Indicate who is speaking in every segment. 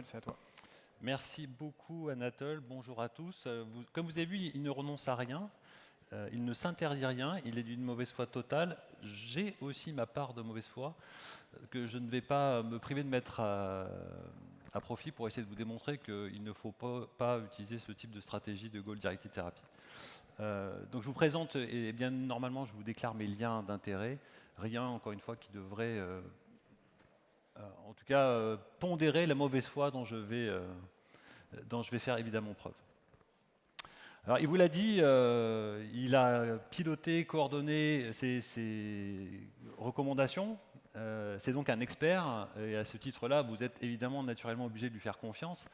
Speaker 1: C'est à toi.
Speaker 2: Merci beaucoup Anatole, bonjour à tous. Comme vous avez vu, il ne renonce à rien, il ne s'interdit rien, il est d'une mauvaise foi totale. J'ai aussi ma part de mauvaise foi que je ne vais pas me priver de mettre à profit pour essayer de vous démontrer qu'il ne faut pas utiliser ce type de stratégie de Goal Directed Therapy. Donc je vous présente, et bien normalement je vous déclare mes liens d'intérêt, rien encore une fois qui devrait en tout cas pondérer la mauvaise foi dont je vais faire évidemment preuve. Alors, il vous l'a dit, il a piloté, coordonné ses recommandations. C'est donc un expert, et à ce titre-là, vous êtes évidemment naturellement obligé de lui faire confiance.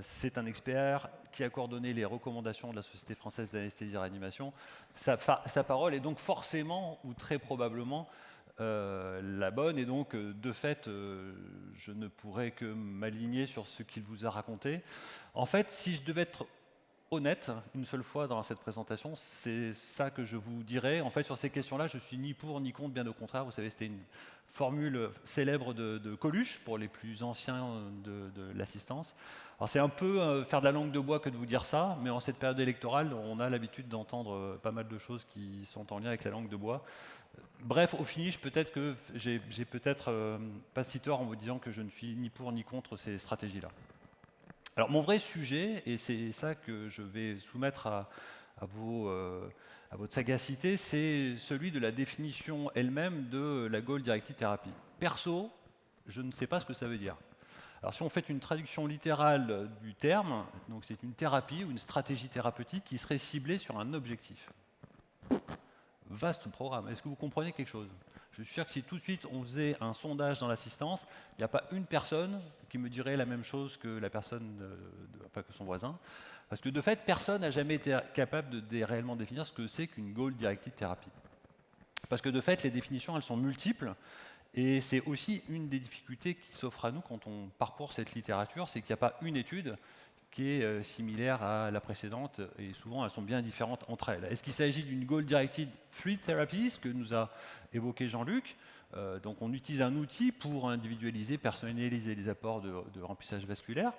Speaker 2: C'est un expert qui a coordonné les recommandations de la Société française d'anesthésie et réanimation. Sa parole est donc forcément, ou très probablement, la bonne, et donc, de fait, je ne pourrais que m'aligner sur ce qu'il vous a raconté. En fait, si je devais être honnête, une seule fois dans cette présentation, c'est ça que je vous dirais. En fait, sur ces questions-là, je suis ni pour ni contre, bien au contraire. Vous savez, c'était une formule célèbre de Coluche, pour les plus anciens de l'assistance. Alors c'est un peu faire de la langue de bois que de vous dire ça, mais en cette période électorale, on a l'habitude d'entendre pas mal de choses qui sont en lien avec la langue de bois. Bref, au finish, peut-être que j'ai peut-être pas si tort en vous disant que je ne suis ni pour ni contre ces stratégies-là. Alors mon vrai sujet, et c'est ça que je vais soumettre à votre sagacité, c'est celui de la définition elle-même de la Goal Directed Therapy. Perso, je ne sais pas ce que ça veut dire. Alors si on fait une traduction littérale du terme, donc c'est une thérapie ou une stratégie thérapeutique qui serait ciblée sur un objectif. Vaste programme. Est-ce que vous comprenez quelque chose? Je suis sûr que si tout de suite on faisait un sondage dans l'assistance, il n'y a pas une personne qui me dirait la même chose que la personne, pas que son voisin. Parce que de fait, personne n'a jamais été capable de réellement définir ce que c'est qu'une Goal Directed Therapy. Parce que de fait, les définitions, elles sont multiples. Et c'est aussi une des difficultés qui s'offre à nous quand on parcourt cette littérature, c'est qu'il n'y a pas une étude qui est similaire à la précédente, et souvent elles sont bien différentes entre elles. Est-ce qu'il s'agit d'une Goal Directed Fluid Therapy, ce que nous a évoqué Jean-Luc? Donc on utilise un outil pour individualiser, personnaliser les apports de remplissage vasculaire.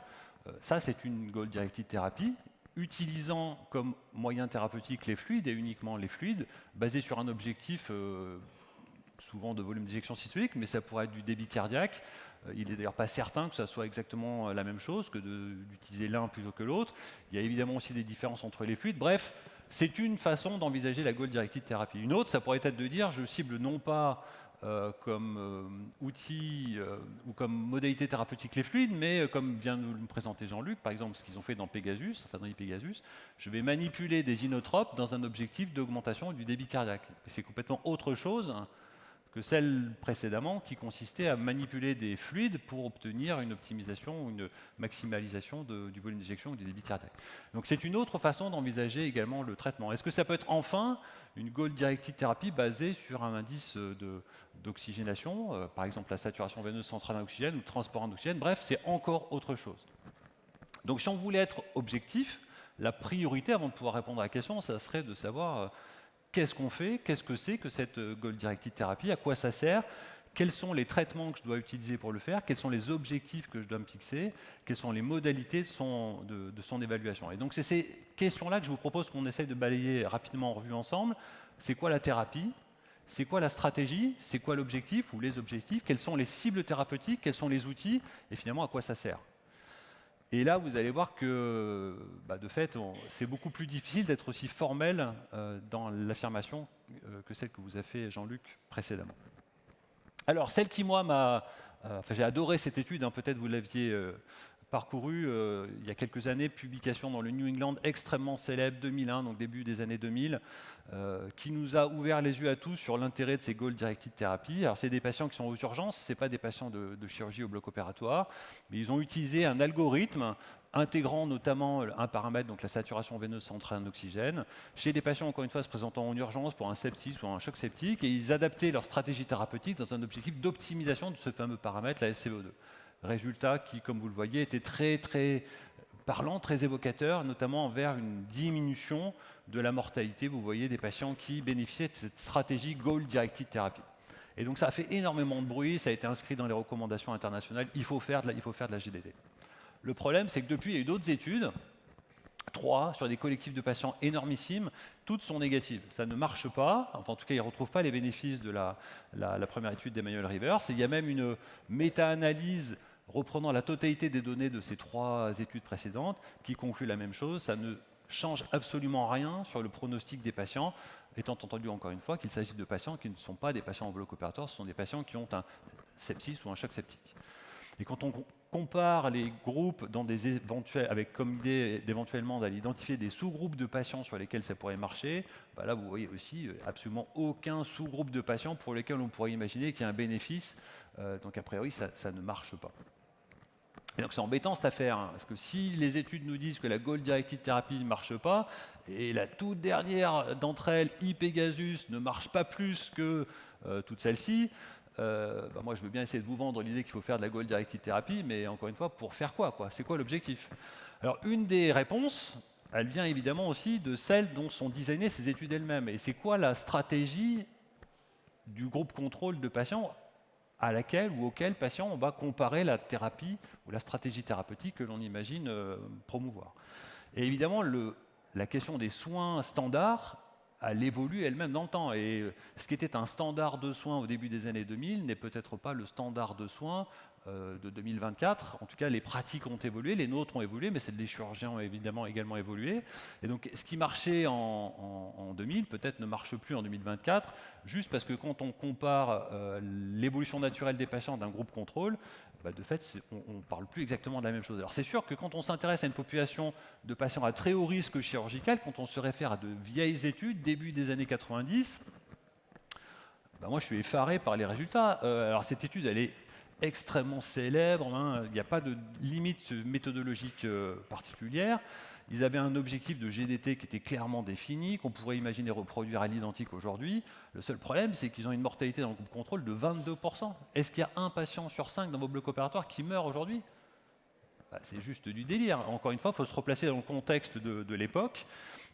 Speaker 2: Ça, c'est une Goal Directed Therapy, utilisant comme moyen thérapeutique les fluides, et uniquement les fluides, basé sur un objectif souvent de volume d'éjection systolique, mais ça pourrait être du débit cardiaque. Il n'est d'ailleurs pas certain que ça soit exactement la même chose, que d'utiliser l'un plutôt que l'autre. Il y a évidemment aussi des différences entre les fluides. Bref, c'est une façon d'envisager la Goal Directed Therapy. Une autre, ça pourrait être de dire, je cible non pas comme outil ou comme modalité thérapeutique les fluides, mais comme vient de nous le présenter Jean-Luc, par exemple ce qu'ils ont fait dans Pegasus, enfin dans Pegasus, je vais manipuler des inotropes dans un objectif d'augmentation du débit cardiaque. C'est complètement autre chose que celle précédemment qui consistait à manipuler des fluides pour obtenir une optimisation ou une maximalisation du volume d'éjection ou du débit cardiaque. Donc c'est une autre façon d'envisager également le traitement. Est-ce que ça peut être enfin une Goal Directed Therapy basée sur un indice d'oxygénation, par exemple la saturation veineuse centrale en oxygène ou le transport en oxygène? Bref, c'est encore autre chose. Donc si on voulait être objectif, la priorité avant de pouvoir répondre à la question, ça serait de savoir qu'est-ce qu'on fait, qu'est-ce que c'est que cette Goal Directed Therapy, à quoi ça sert, quels sont les traitements que je dois utiliser pour le faire, quels sont les objectifs que je dois me fixer, quelles sont les modalités de son évaluation. Et donc c'est ces questions-là que je vous propose qu'on essaye de balayer rapidement en revue ensemble. C'est quoi la thérapie? C'est quoi la stratégie? C'est quoi l'objectif ou les objectifs? Quelles sont les cibles thérapeutiques? Quels sont les outils? Et finalement, à quoi ça sert? Et là, vous allez voir que, de fait, c'est beaucoup plus difficile d'être aussi formel dans l'affirmation que celle que vous a fait Jean-Luc précédemment. Alors, celle qui, moi, j'ai adoré cette étude, peut-être vous l'aviez parcourue il y a quelques années, publication dans le New England extrêmement célèbre, 2001, donc début des années 2000, qui nous a ouvert les yeux à tous sur l'intérêt de ces Goal Directed Therapy. Alors, c'est des patients qui sont aux urgences, ce n'est pas des patients de chirurgie au bloc opératoire, mais ils ont utilisé un algorithme intégrant notamment un paramètre, donc la saturation veineuse centrale en oxygène, chez des patients, encore une fois, se présentant en urgence pour un sepsis ou un choc septique, et ils adaptaient leur stratégie thérapeutique dans un objectif d'optimisation de ce fameux paramètre, la SCO2. Résultat qui, comme vous le voyez, était très, très parlant, très évocateur, notamment envers une diminution de la mortalité. Vous voyez des patients qui bénéficiaient de cette stratégie Goal Directed Therapy. Et donc ça a fait énormément de bruit, ça a été inscrit dans les recommandations internationales, il faut faire de la GDT. Le problème, c'est que depuis, il y a eu d'autres études, 3, sur des collectifs de patients énormissimes, toutes sont négatives. Ça ne marche pas, enfin en tout cas, ils ne retrouvent pas les bénéfices de la première étude d'Emmanuel Rivers. Et il y a même une méta-analyse reprenant la totalité des données de ces 3 études précédentes qui conclut la même chose. Ça ne change absolument rien sur le pronostic des patients, étant entendu encore une fois qu'il s'agit de patients qui ne sont pas des patients en bloc opératoire, ce sont des patients qui ont un sepsis ou un choc septique. Et quand on compare les groupes dans des avec comme idée d'éventuellement d'aller identifier des sous-groupes de patients sur lesquels ça pourrait marcher, bah là vous voyez aussi absolument aucun sous-groupe de patients pour lesquels on pourrait imaginer qu'il y a un bénéfice. Donc a priori ça ne marche pas. Et donc c'est embêtant cette affaire, hein, parce que si les études nous disent que la Goal Directed Therapy ne marche pas, et la toute dernière d'entre elles, iPegasus, ne marche pas plus que toutes celles-ci, bah moi je veux bien essayer de vous vendre l'idée qu'il faut faire de la Goal Directed Therapy, mais encore une fois, pour faire quoi? C'est quoi l'objectif? Alors une des réponses, elle vient évidemment aussi de celles dont sont designées ces études elles-mêmes. Et c'est quoi la stratégie du groupe contrôle de patients à laquelle ou auquel patient on va comparer la thérapie ou la stratégie thérapeutique que l'on imagine promouvoir. Et évidemment, la question des soins standards, elle évolue elle-même dans le temps. Et ce qui était un standard de soins au début des années 2000 n'est peut-être pas le standard de soins de 2024. En tout cas, les pratiques ont évolué, les nôtres ont évolué, mais celles des chirurgiens ont évidemment également évolué. Et donc, ce qui marchait en 2000, peut-être ne marche plus en 2024, juste parce que quand on compare l'évolution naturelle des patients d'un groupe contrôle, bah de fait, on ne parle plus exactement de la même chose. Alors c'est sûr que quand on s'intéresse à une population de patients à très haut risque chirurgical, quand on se réfère à de vieilles études, début des années 90, bah moi je suis effaré par les résultats. Alors cette étude, elle est extrêmement célèbre, hein, il n'y a pas de limite méthodologique particulière. Ils avaient un objectif de GDT qui était clairement défini, qu'on pourrait imaginer reproduire à l'identique aujourd'hui. Le seul problème, c'est qu'ils ont une mortalité dans le groupe contrôle de 22%. Est-ce qu'il y a un patient sur 5 dans vos blocs opératoires qui meurt aujourd'hui? Bah, c'est juste du délire. Encore une fois, il faut se replacer dans le contexte de l'époque.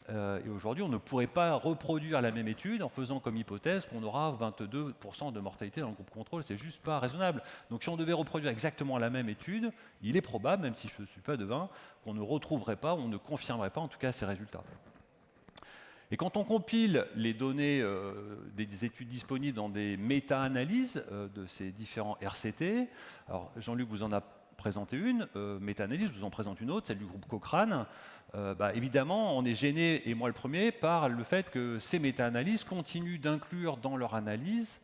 Speaker 2: Et aujourd'hui, on ne pourrait pas reproduire la même étude en faisant comme hypothèse qu'on aura 22% de mortalité dans le groupe contrôle. C'est juste pas raisonnable. Donc si on devait reproduire exactement la même étude, il est probable, même si je ne suis pas devin, qu'on ne retrouverait pas, on ne confirmerait pas en tout cas ces résultats. Et quand on compile les données des études disponibles dans des méta-analyses de ces différents RCT, alors Jean-Luc vous en a présenté une, méta-analyse, je vous en présente une autre, celle du groupe Cochrane. Bah, évidemment, on est gêné, et moi le premier, par le fait que ces méta-analyses continuent d'inclure dans leur analyse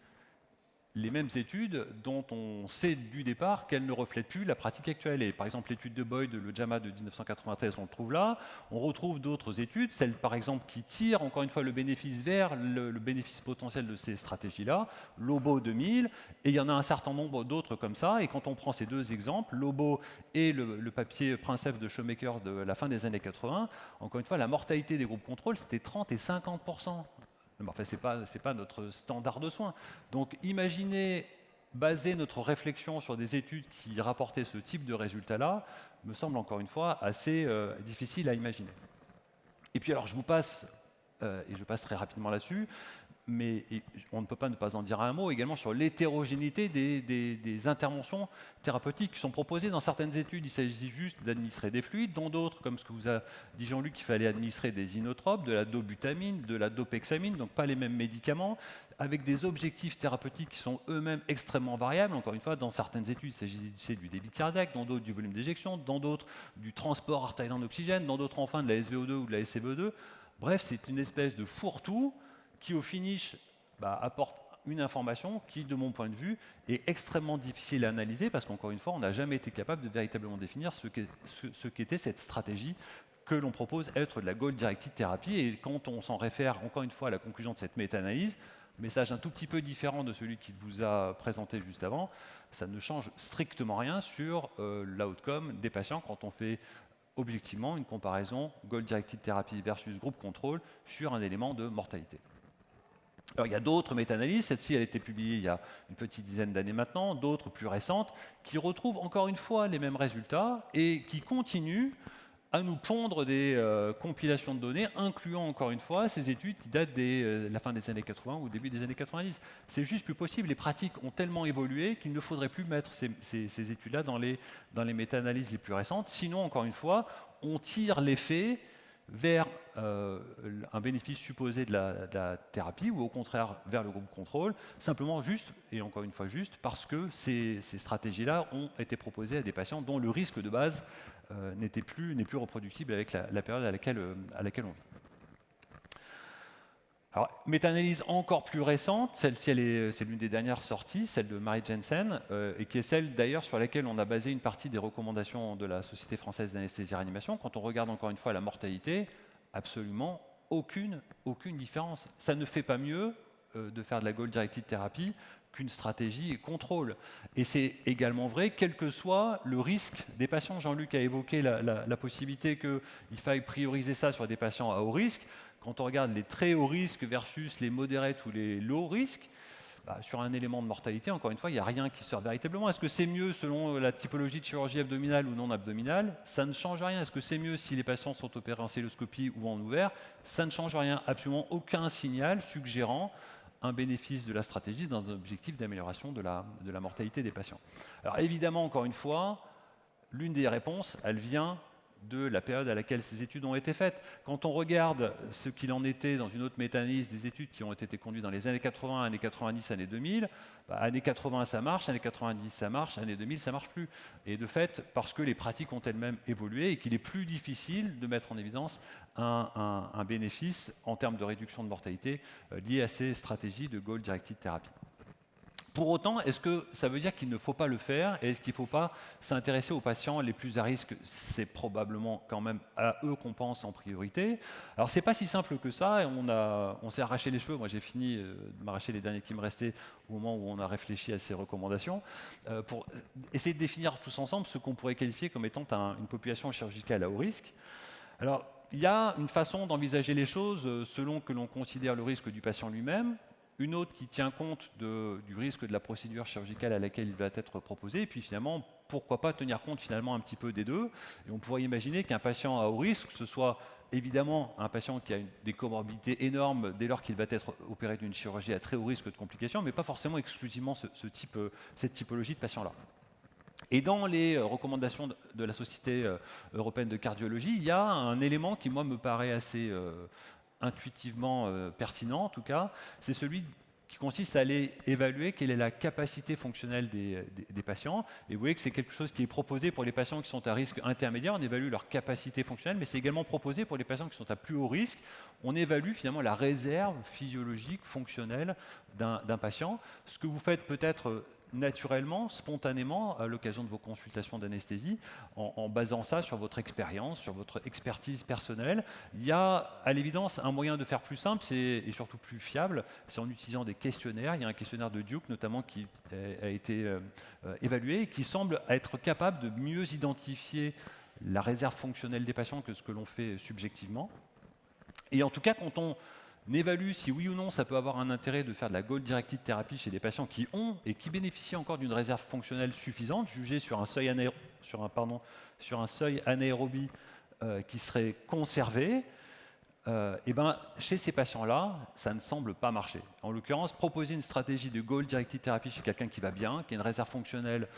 Speaker 2: les mêmes études dont on sait du départ qu'elles ne reflètent plus la pratique actuelle. Et par exemple, l'étude de Boyd, le JAMA de 1993, on le trouve là. On retrouve d'autres études, celles par exemple qui tirent encore une fois le bénéfice vers le bénéfice potentiel de ces stratégies-là, Lobo 2000, et il y en a un certain nombre d'autres comme ça. Et quand on prend ces deux exemples, Lobo et le papier Princeps de Shoemaker de la fin des années 80, encore une fois, la mortalité des groupes contrôle, c'était 30 et 50%. Mais enfin, ce n'est pas notre standard de soins. Donc imaginez baser notre réflexion sur des études qui rapportaient ce type de résultats-là, me semble encore une fois assez difficile à imaginer. Et puis alors je vous passe, et je passe très rapidement là-dessus, mais on ne peut pas ne pas en dire un mot également sur l'hétérogénéité des interventions thérapeutiques qui sont proposées. Dans certaines études, il s'agit juste d'administrer des fluides, dans d'autres, comme ce que vous a dit Jean-Luc, il fallait administrer des inotropes, de la dobutamine, de la dopexamine, donc pas les mêmes médicaments, avec des objectifs thérapeutiques qui sont eux-mêmes extrêmement variables. Encore une fois, dans certaines études, il s'agissait du débit cardiaque, dans d'autres du volume d'éjection, dans d'autres du transport artérien d'oxygène, dans d'autres enfin de la SVO2 ou de la SCVO2. Bref, c'est une espèce de fourre-tout qui au finish apporte une information qui, de mon point de vue, est extrêmement difficile à analyser parce qu'encore une fois, on n'a jamais été capable de véritablement définir ce qu'était cette stratégie que l'on propose être de la Goal Directed Therapy. Et quand on s'en réfère encore une fois à la conclusion de cette méta-analyse, message un tout petit peu différent de celui qu'il vous a présenté juste avant, ça ne change strictement rien sur l'outcome des patients quand on fait objectivement une comparaison Goal Directed Therapy versus groupe contrôle sur un élément de mortalité. Alors, il y a d'autres méta-analyses, celle-ci elle a été publiée il y a une petite dizaine d'années maintenant, d'autres plus récentes, qui retrouvent encore une fois les mêmes résultats et qui continuent à nous pondre des compilations de données, incluant encore une fois ces études qui datent de la fin des années 80 ou début des années 90. C'est juste plus possible. Les pratiques ont tellement évolué qu'il ne faudrait plus mettre ces études-là dans les méta-analyses les plus récentes. Sinon, encore une fois, on tire l'effet vers un bénéfice supposé de la thérapie ou au contraire vers le groupe contrôle, simplement juste, et encore une fois juste, parce que ces stratégies-là ont été proposées à des patients dont le risque de base n'est plus reproductible avec la période à laquelle on vit. Alors, méta-analyse encore plus récente, celle-ci c'est l'une des dernières sorties, celle de Mary Jensen, et qui est celle d'ailleurs sur laquelle on a basé une partie des recommandations de la Société française d'anesthésie-réanimation. Quand on regarde encore une fois la mortalité, absolument aucune différence. Ça ne fait pas mieux de faire de la goal-directed thérapie qu'une stratégie contrôle. Et c'est également vrai, quel que soit le risque des patients. Jean-Luc a évoqué la possibilité qu'il faille prioriser ça sur des patients à haut risque. Quand on regarde les très hauts risques versus les modérés ou les low risques, sur un élément de mortalité, encore une fois, il n'y a rien qui sort véritablement. Est-ce que c'est mieux selon la typologie de chirurgie abdominale ou non abdominale? Ça ne change rien. Est-ce que c'est mieux si les patients sont opérés en cystoscopie ou en ouvert? Ça ne change rien. Absolument aucun signal suggérant un bénéfice de la stratégie dans un objectif d'amélioration de la mortalité des patients. Alors évidemment, encore une fois, l'une des réponses, elle vient de la période à laquelle ces études ont été faites. Quand on regarde ce qu'il en était dans une autre méta-analyse des études qui ont été conduites dans les années 80, années 90, années 2000, années 80 ça marche, années 90 ça marche, années 2000 ça marche plus. Et de fait, parce que les pratiques ont elles-mêmes évolué et qu'il est plus difficile de mettre en évidence un bénéfice en termes de réduction de mortalité lié à ces stratégies de goal-directed therapy. Pour autant, est-ce que ça veut dire qu'il ne faut pas le faire et est-ce qu'il ne faut pas s'intéresser aux patients les plus à risque? C'est probablement quand même à eux qu'on pense en priorité. Alors, ce n'est pas si simple que ça. Et on s'est arraché les cheveux. Moi, j'ai fini de m'arracher les derniers qui me restaient au moment où on a réfléchi à ces recommandations pour essayer de définir tous ensemble ce qu'on pourrait qualifier comme étant une population chirurgicale à haut risque. Alors, il y a une façon d'envisager les choses selon que l'on considère le risque du patient lui-même, une autre qui tient compte du risque de la procédure chirurgicale à laquelle il va être proposé, et puis finalement, pourquoi pas tenir compte finalement un petit peu des deux. Et on pourrait imaginer qu'un patient à haut risque, ce soit évidemment un patient qui a des comorbidités énormes dès lors qu'il va être opéré d'une chirurgie à très haut risque de complications, mais pas forcément exclusivement cette typologie de patient-là. Et dans les recommandations de la Société européenne de cardiologie, il y a un élément qui, moi, me paraît assez intuitivement pertinent, en tout cas, c'est celui qui consiste à aller évaluer quelle est la capacité fonctionnelle des patients. Et vous voyez que c'est quelque chose qui est proposé pour les patients qui sont à risque intermédiaire, on évalue leur capacité fonctionnelle, mais c'est également proposé pour les patients qui sont à plus haut risque, on évalue finalement la réserve physiologique, fonctionnelle d'un patient. Ce que vous faites peut-être naturellement, spontanément, à l'occasion de vos consultations d'anesthésie, en basant ça sur votre expérience, sur votre expertise personnelle. Il y a à l'évidence un moyen de faire plus simple et surtout plus fiable, c'est en utilisant des questionnaires. Il y a un questionnaire de Duke notamment qui a été évalué et qui semble être capable de mieux identifier la réserve fonctionnelle des patients que ce que l'on fait subjectivement. Et en tout cas, quand on évalue si oui ou non ça peut avoir un intérêt de faire de la goal-directed thérapie chez des patients qui ont et qui bénéficient encore d'une réserve fonctionnelle suffisante, jugée sur un seuil anaérobie qui serait conservé, et chez ces patients-là, ça ne semble pas marcher. En l'occurrence, proposer une stratégie de goal-directed thérapie chez quelqu'un qui va bien, qui a une réserve fonctionnelle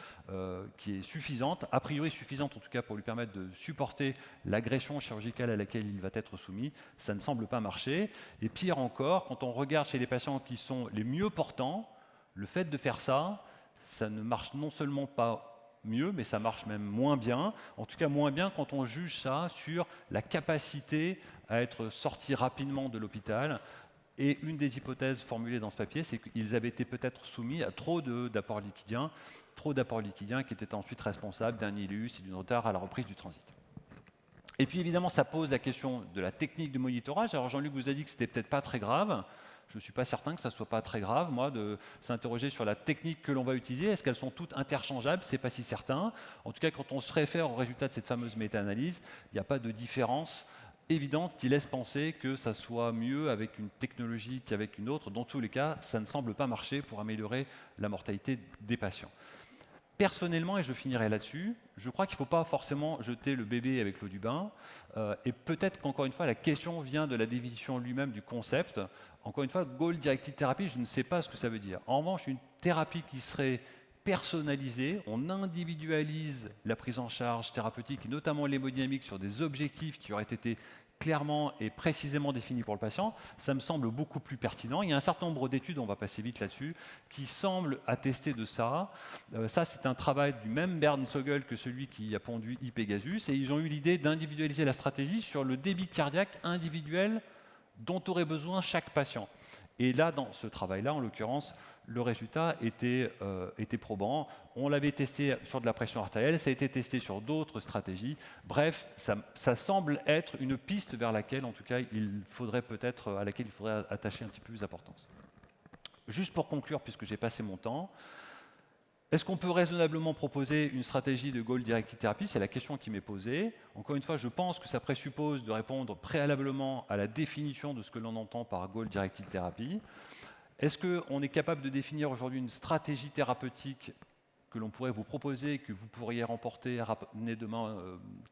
Speaker 2: qui est suffisante, a priori suffisante en tout cas pour lui permettre de supporter l'agression chirurgicale à laquelle il va être soumis, ça ne semble pas marcher. Et pire encore, quand on regarde chez les patients qui sont les mieux portants, le fait de faire ça, ça ne marche non seulement pas mieux, mais ça marche même moins bien. En tout cas, moins bien quand on juge ça sur la capacité à être sorti rapidement de l'hôpital. Et une des hypothèses formulées dans ce papier, c'est qu'ils avaient été peut-être soumis à trop d'apports liquidiens qui étaient ensuite responsables d'un ilus et d'une retard à la reprise du transit. Et puis évidemment, ça pose la question de la technique de monitorage. Alors Jean-Luc vous a dit que c'était peut-être pas très grave. Je ne suis pas certain que ça ne soit pas très grave, moi, de s'interroger sur la technique que l'on va utiliser. Est-ce qu'elles sont toutes interchangeables? Ce n'est pas si certain. En tout cas, quand on se réfère au résultat de cette fameuse méta-analyse, il n'y a pas de différence évidente qui laisse penser que ça soit mieux avec une technologie qu'avec une autre. Dans tous les cas, ça ne semble pas marcher pour améliorer la mortalité des patients. Personnellement, et je finirai là-dessus, je crois qu'il ne faut pas forcément jeter le bébé avec l'eau du bain. Et peut-être qu'encore une fois, la question vient de la définition lui-même du concept. Encore une fois, Goal-Directed Therapy, je ne sais pas ce que ça veut dire. En revanche, une thérapie qui serait personnalisée, on individualise la prise en charge thérapeutique, et notamment l'hémodynamique, sur des objectifs qui auraient été clairement et précisément définis pour le patient, ça me semble beaucoup plus pertinent. Il y a un certain nombre d'études, on va passer vite là-dessus, qui semblent attester de ça. Ça, c'est un travail du même Bernd Sogel que celui qui a pondu iPegasus, et ils ont eu l'idée d'individualiser la stratégie sur le débit cardiaque individuel dont aurait besoin chaque patient. Et là, dans ce travail-là, en l'occurrence, le résultat était probant. On l'avait testé sur de la pression artérielle, ça a été testé sur d'autres stratégies. Bref, ça semble être une piste vers laquelle, en tout cas, à laquelle il faudrait attacher un petit peu plus d'importance. Juste pour conclure, puisque j'ai passé mon temps, est-ce qu'on peut raisonnablement proposer une stratégie de Goal-Directed Therapy? C'est la question qui m'est posée. Encore une fois, je pense que ça présuppose de répondre préalablement à la définition de ce que l'on entend par Goal-Directed Therapy. Est-ce qu'on est capable de définir aujourd'hui une stratégie thérapeutique que l'on pourrait vous proposer, que vous pourriez ramener demain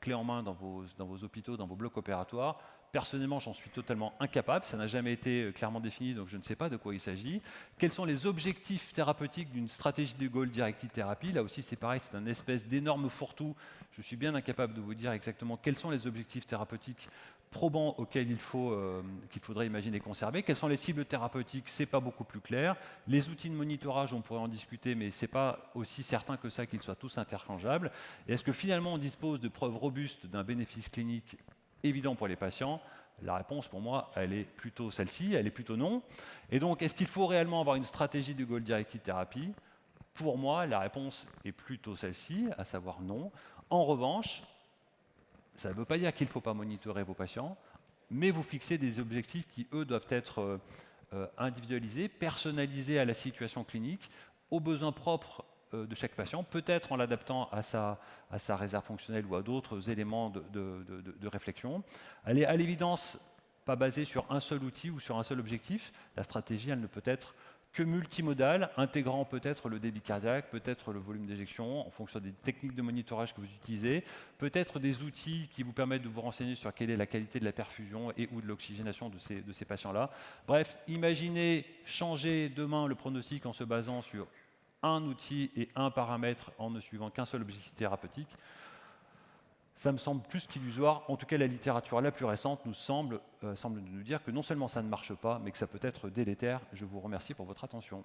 Speaker 2: clé en main dans vos hôpitaux, dans vos blocs opératoires? Personnellement, j'en suis totalement incapable, ça n'a jamais été clairement défini, donc je ne sais pas de quoi il s'agit. Quels sont les objectifs thérapeutiques d'une stratégie de Goal-Directed Therapy? Là aussi, c'est pareil, c'est un espèce d'énorme fourre-tout. Je suis bien incapable de vous dire exactement quels sont les objectifs thérapeutiques probants auxquels qu'il faudrait imaginer conserver. Quelles sont les cibles thérapeutiques? C'est pas beaucoup plus clair. Les outils de monitorage, on pourrait en discuter, mais c'est pas aussi certain que ça qu'ils soient tous interchangeables. Et est-ce que finalement on dispose de preuves robustes d'un bénéfice clinique évident pour les patients? La réponse, pour moi, elle est plutôt celle-ci, elle est plutôt non. Et donc, est-ce qu'il faut réellement avoir une stratégie de Goal-Directed Therapy? Pour moi, la réponse est plutôt celle-ci, à savoir non. En revanche, ça ne veut pas dire qu'il ne faut pas monitorer vos patients, mais vous fixez des objectifs qui, eux, doivent être individualisés, personnalisés à la situation clinique, aux besoins propres de chaque patient, peut-être en l'adaptant à sa réserve fonctionnelle ou à d'autres éléments de réflexion. Elle est à l'évidence pas basée sur un seul outil ou sur un seul objectif. La stratégie, elle ne peut être que multimodale, intégrant peut-être le débit cardiaque, peut-être le volume d'éjection, en fonction des techniques de monitorage que vous utilisez, peut-être des outils qui vous permettent de vous renseigner sur quelle est la qualité de la perfusion et ou de l'oxygénation de ces patients-là. Bref, imaginez changer demain le pronostic en se basant sur un outil et un paramètre en ne suivant qu'un seul objectif thérapeutique. Ça me semble plus qu'illusoire. En tout cas, la littérature la plus récente semble nous dire que non seulement ça ne marche pas, mais que ça peut être délétère. Je vous remercie pour votre attention.